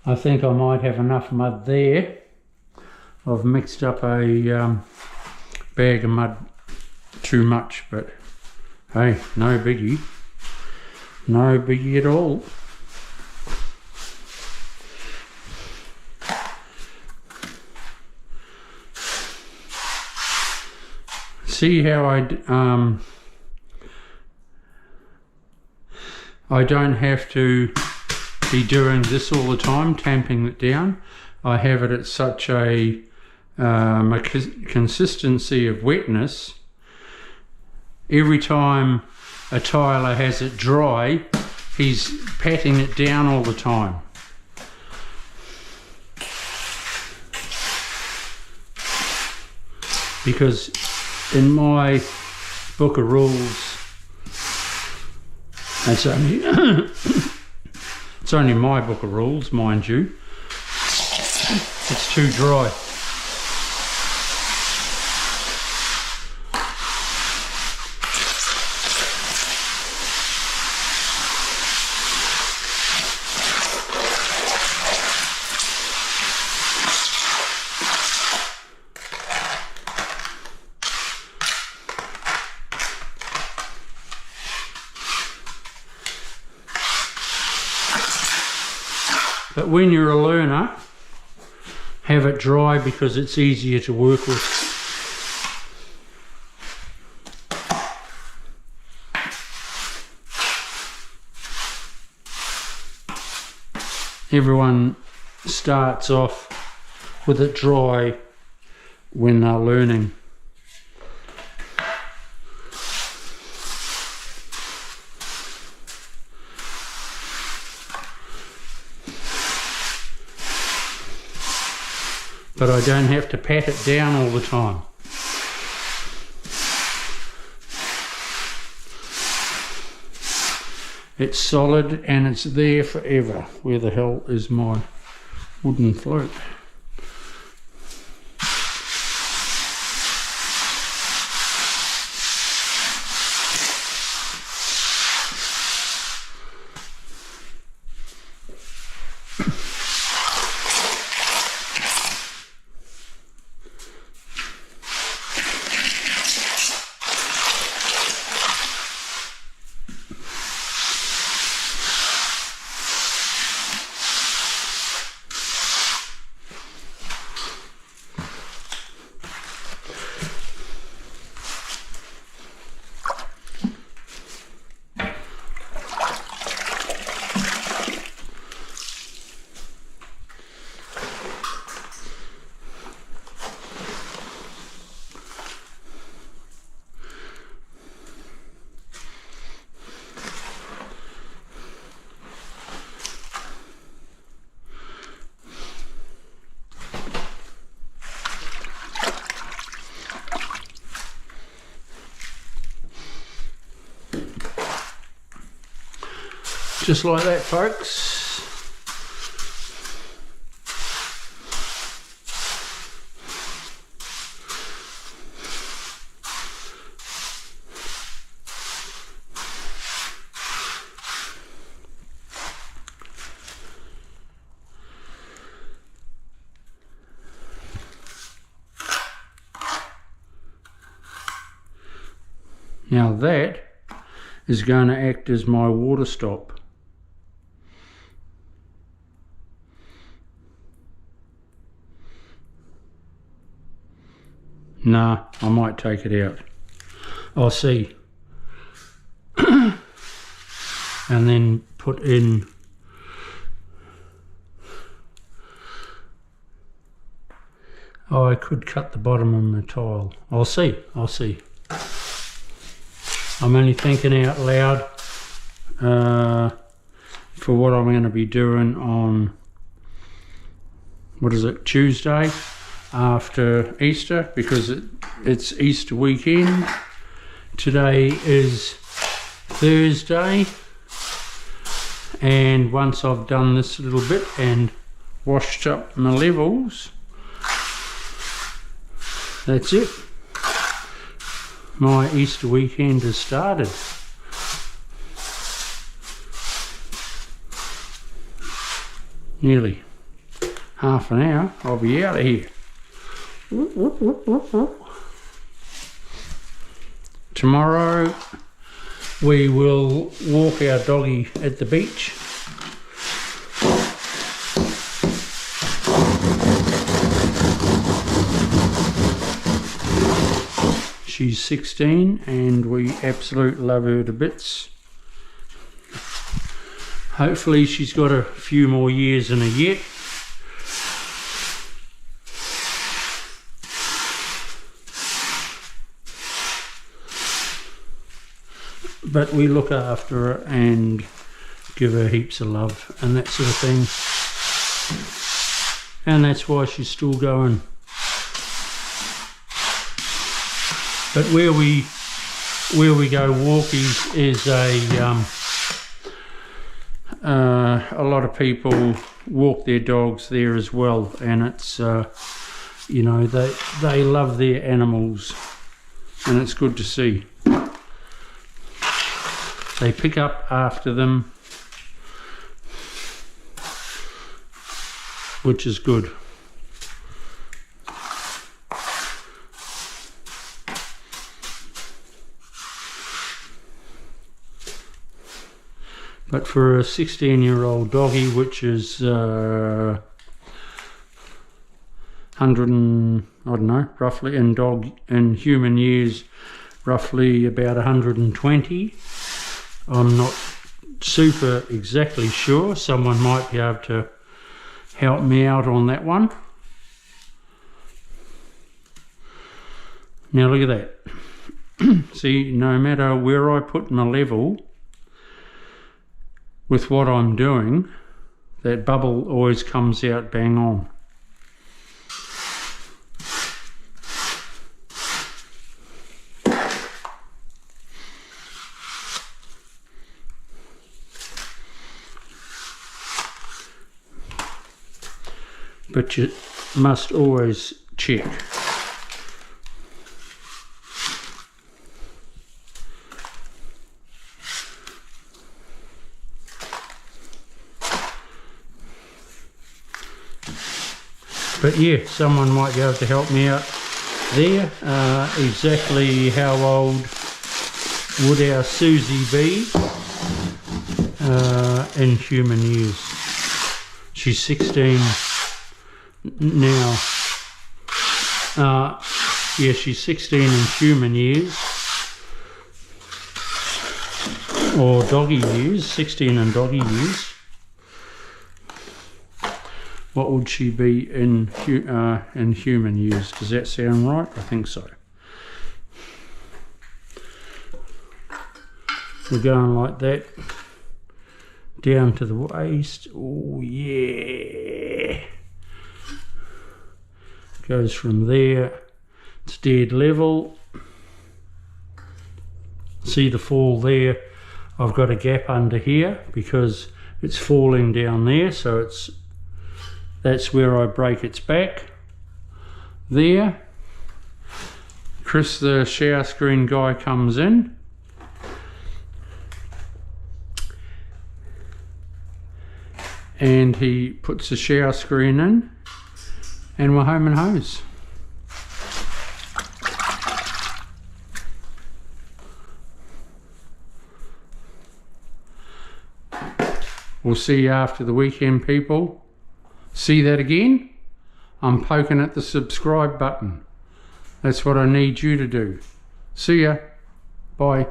I think I might have enough mud there. I've mixed up a bag of mud too much, but hey, no biggie. No biggie at all. See how I don't have to be doing this all the time, tamping it down. I have it at such a consistency of wetness. Every time a tiler has it dry, he's patting it down all the time. Because in my book of rules, it's only it's only my book of rules, mind you, it's too dry. But when you're a learner, have it dry because it's easier to work with. Everyone starts off with it dry when they're learning. But I don't have to pat it down all the time. It's solid and it's there forever. Where the hell is my wooden float? Just like that, folks. Now that is going to act as my water stop. Nah, I might take it out. I'll see. And then put in I could cut the bottom of my tile. I'll see. I'm only thinking out loud for what I'm going to be doing on, what is it, Tuesday after Easter, because it's Easter weekend. Today is Thursday, and once I've done this little bit and washed up my levels, that's it. My Easter weekend has started. Nearly. half an hour, I'll be out of here. Tomorrow we will walk our doggy at the beach. She's 16 and we absolutely love her to bits. Hopefully she's got a few more years in her yet. But we look after her and give her heaps of love and that sort of thing. And that's why she's still going. But where we go walkies is a lot of people walk their dogs there as well, and it's you know, they love their animals, and it's good to see. They pick up after them, which is good. But for a 16-year-old doggy, which is 100 and, I don't know, roughly in human years, roughly about 120. I'm not super exactly sure. Someone might be able to help me out on that one. Now look at that. See, no matter where I put my level, with what I'm doing, that bubble always comes out bang on. But you must always check. But yeah, someone might be able to help me out there. Exactly how old would our Susie be in human years? She's 16 now. Yeah, she's 16 in human years, or doggy years, 16 in doggy years. What would she be in human years? Does that sound right? I think so. We're going like that down to the waist. Oh yeah. Goes from there. It's dead level. See the fall there? I've got a gap under here because it's falling down there, so that's where I break its back. There. Chris, the shower screen guy, comes in. And he puts the shower screen in. And we're home and hose. We'll see you after the weekend, people. See that again? I'm poking at the subscribe button. That's what I need you to do. See ya. Bye.